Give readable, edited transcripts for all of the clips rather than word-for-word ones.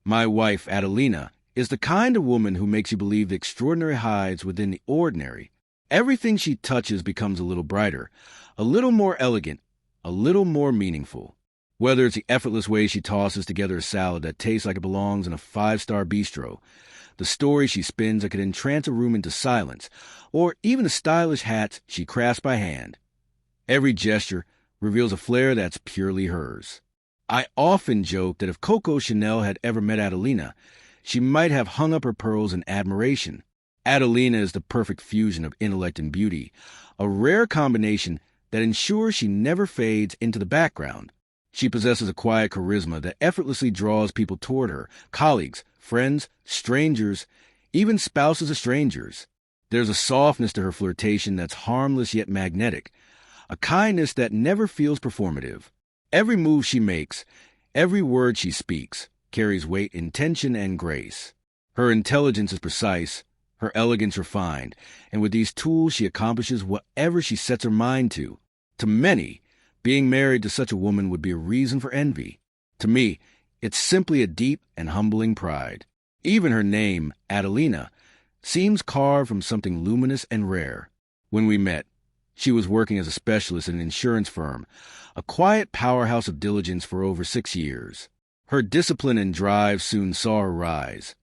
My wife, Adelina, is the kind of woman who makes you believe the extraordinary hides within the ordinary. Everything she touches becomes a little brighter, a little more elegant, a little more meaningful. Whether it's the effortless way she tosses together a salad that tastes like it belongs in a five-star bistro, the story she spins that could entrance a room into silence, or even the stylish hats she crafts by hand. Every gesture reveals a flair that's purely hers. I often joke that if Coco Chanel had ever met Adelina, she might have hung up her pearls in admiration. Adelina is the perfect fusion of intellect and beauty, a rare combination that ensures she never fades into the background. She possesses a quiet charisma that effortlessly draws people toward her, colleagues, friends, strangers, even spouses of strangers. There's a softness to her flirtation that's harmless yet magnetic, a kindness that never feels performative. Every move she makes, every word she speaks, carries weight, intention, and grace. Her intelligence is precise, her elegance refined, and with these tools she accomplishes whatever she sets her mind to. To many, being married to such a woman would be a reason for envy. To me, it's simply a deep and humbling pride. Even her name, Adelina, seems carved from something luminous and rare. When we met, she was working as a specialist in an insurance firm, a quiet powerhouse of diligence for over 6 years. Her discipline and drive soon saw her rise,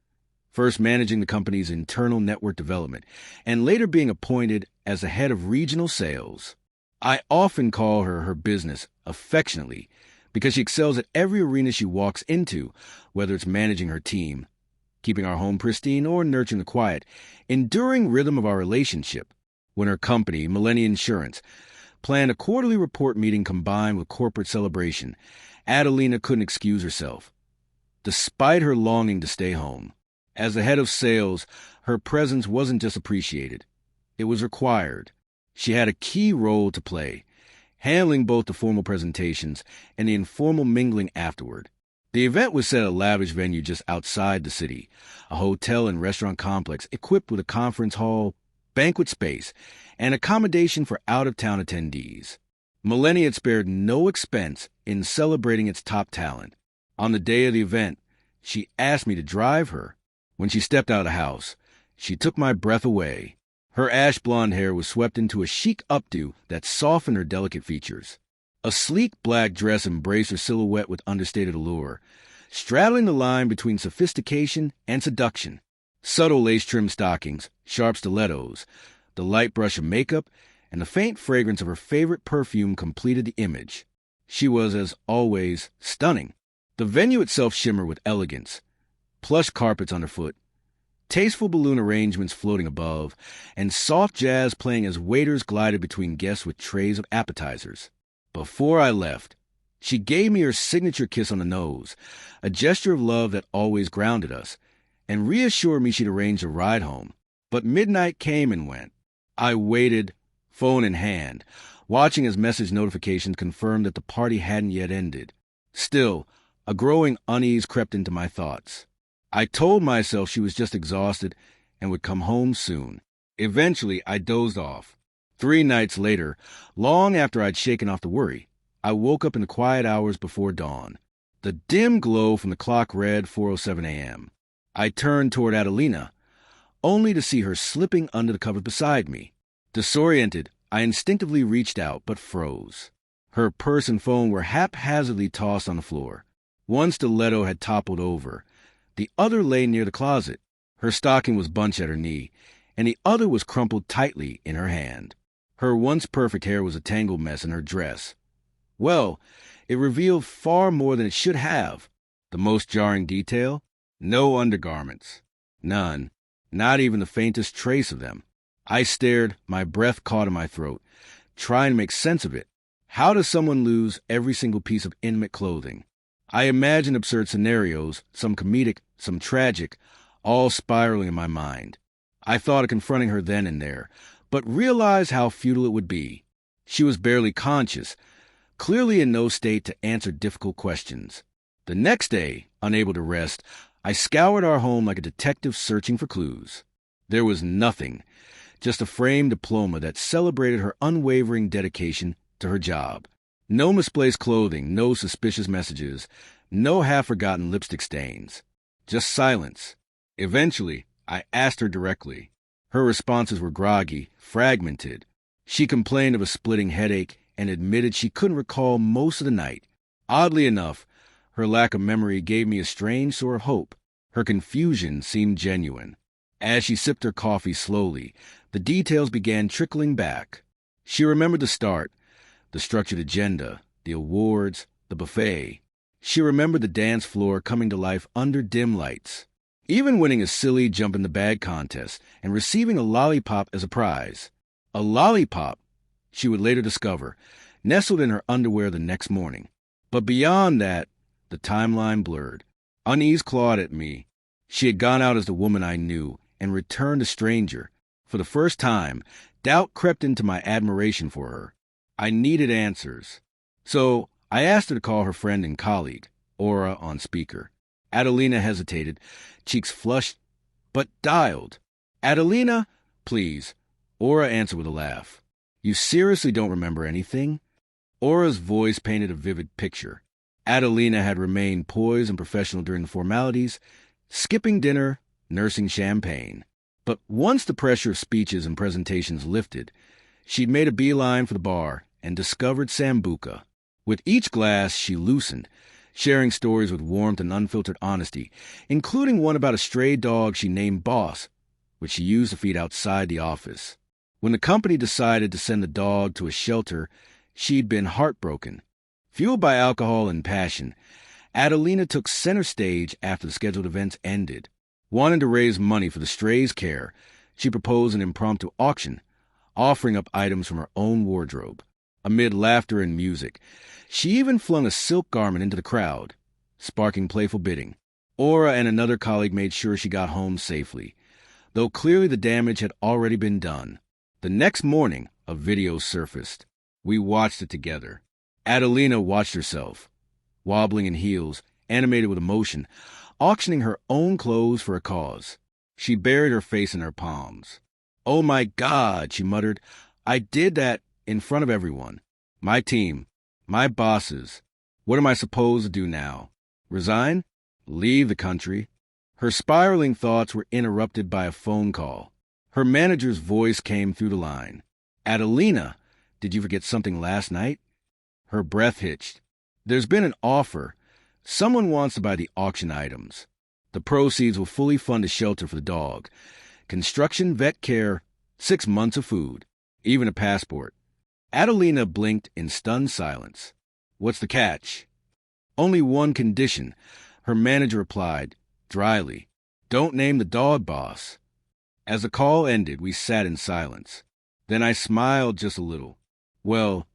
first managing the company's internal network development, and later being appointed as the head of regional sales. I often call her business affectionately because she excels at every arena she walks into, whether it's managing her team, keeping our home pristine, or nurturing the quiet, enduring rhythm of our relationship. When her company, Millennium Insurance, planned a quarterly report meeting combined with corporate celebration, Adelina couldn't excuse herself, despite her longing to stay home. As the head of sales, her presence wasn't just appreciated, it was required. She had a key role to play, handling both the formal presentations and the informal mingling afterward. The event was set at a lavish venue just outside the city, a hotel and restaurant complex equipped with a conference hall, banquet space, and accommodation for out-of-town attendees. Millennium had spared no expense in celebrating its top talent. On the day of the event, she asked me to drive her. When she stepped out of the house, she took my breath away. Her ash blonde hair was swept into a chic updo that softened her delicate features. A sleek black dress embraced her silhouette with understated allure, straddling the line between sophistication and seduction. Subtle lace-trimmed stockings, sharp stilettos, the light brush of makeup, and the faint fragrance of her favorite perfume completed the image. She was, as always, stunning. The venue itself shimmered with elegance, plush carpets underfoot, tasteful balloon arrangements floating above, and soft jazz playing as waiters glided between guests with trays of appetizers. Before I left, she gave me her signature kiss on the nose, a gesture of love that always grounded us, and reassured me she'd arranged a ride home. But midnight came and went. I waited, phone in hand, watching as message notifications confirmed that the party hadn't yet ended. Still, a growing unease crept into my thoughts. I told myself she was just exhausted and would come home soon. Eventually, I dozed off. 3 nights later, long after I'd shaken off the worry, I woke up in the quiet hours before dawn. The dim glow from the clock read 4:07 a.m. I turned toward Adelina, only to see her slipping under the covers beside me. Disoriented, I instinctively reached out, but froze. Her purse and phone were haphazardly tossed on the floor. One stiletto had toppled over. The other lay near the closet. Her stocking was bunched at her knee, and the other was crumpled tightly in her hand. Her once perfect hair was a tangled mess in her dress. Well, it revealed far more than it should have. The most jarring detail? No undergarments. None. Not even the faintest trace of them. I stared, my breath caught in my throat, trying to make sense of it. How does someone lose every single piece of intimate clothing? I imagined absurd scenarios, some comedic, some tragic, all spiraling in my mind. I thought of confronting her then and there, but realized how futile it would be. She was barely conscious, clearly in no state to answer difficult questions. The next day, unable to rest, I scoured our home like a detective searching for clues. There was nothing, just a framed diploma that celebrated her unwavering dedication to her job. No misplaced clothing, no suspicious messages, no half-forgotten lipstick stains. Just silence. Eventually, I asked her directly. Her responses were groggy, fragmented. She complained of a splitting headache and admitted she couldn't recall most of the night. Oddly enough, her lack of memory gave me a strange sort of hope. Her confusion seemed genuine. As she sipped her coffee slowly, the details began trickling back. She remembered the start, the structured agenda, the awards, the buffet. She remembered the dance floor coming to life under dim lights, even winning a silly jump-in-the-bag contest and receiving a lollipop as a prize. A lollipop, she would later discover, nestled in her underwear the next morning. But beyond that, the timeline blurred. Unease clawed at me. She had gone out as the woman I knew and returned a stranger. For the first time, doubt crept into my admiration for her. I needed answers. So I asked her to call her friend and colleague, Aura, on speaker. Adelina hesitated, cheeks flushed, but dialed. "Adelina, please." Aura answered with a laugh. "You seriously don't remember anything?" Aura's voice painted a vivid picture. Adelina had remained poised and professional during the formalities, skipping dinner, nursing champagne. But once the pressure of speeches and presentations lifted, she'd made a beeline for the bar and discovered Sambuca. With each glass, she loosened, sharing stories with warmth and unfiltered honesty, including one about a stray dog she named Boss, which she used to feed outside the office. When the company decided to send the dog to a shelter, she'd been heartbroken. Fueled by alcohol and passion, Adelina took center stage after the scheduled events ended. Wanting to raise money for the stray's care, she proposed an impromptu auction, offering up items from her own wardrobe. Amid laughter and music, she even flung a silk garment into the crowd, sparking playful bidding. Aura and another colleague made sure she got home safely, though clearly the damage had already been done. The next morning, a video surfaced. We watched it together. Adelina watched herself, wobbling in heels, animated with emotion, auctioning her own clothes for a cause. She buried her face in her palms. "Oh my God," she muttered. "I did that in front of everyone. My team, my bosses. What am I supposed to do now? Resign? Leave the country?" Her spiraling thoughts were interrupted by a phone call. Her manager's voice came through the line. "Adelina, did you forget something last night?" Her breath hitched. "There's been an offer. Someone wants to buy the auction items. The proceeds will fully fund a shelter for the dog. Construction, vet care, 6 months of food, even a passport." Adelina blinked in stunned silence. "What's the catch?" "Only one condition," her manager replied, dryly. "Don't name the dog boss." As the call ended, we sat in silence. Then I smiled just a little. Well,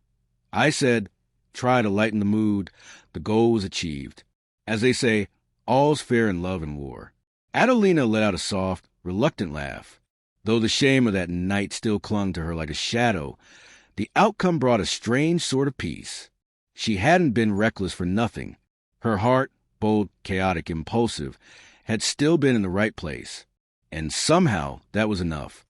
I said, try to lighten the mood. The goal was achieved. As they say, all's fair in love and war. Adelina let out a soft, reluctant laugh. Though the shame of that night still clung to her like a shadow, the outcome brought a strange sort of peace. She hadn't been reckless for nothing. Her heart, bold, chaotic, impulsive, had still been in the right place. And somehow that was enough.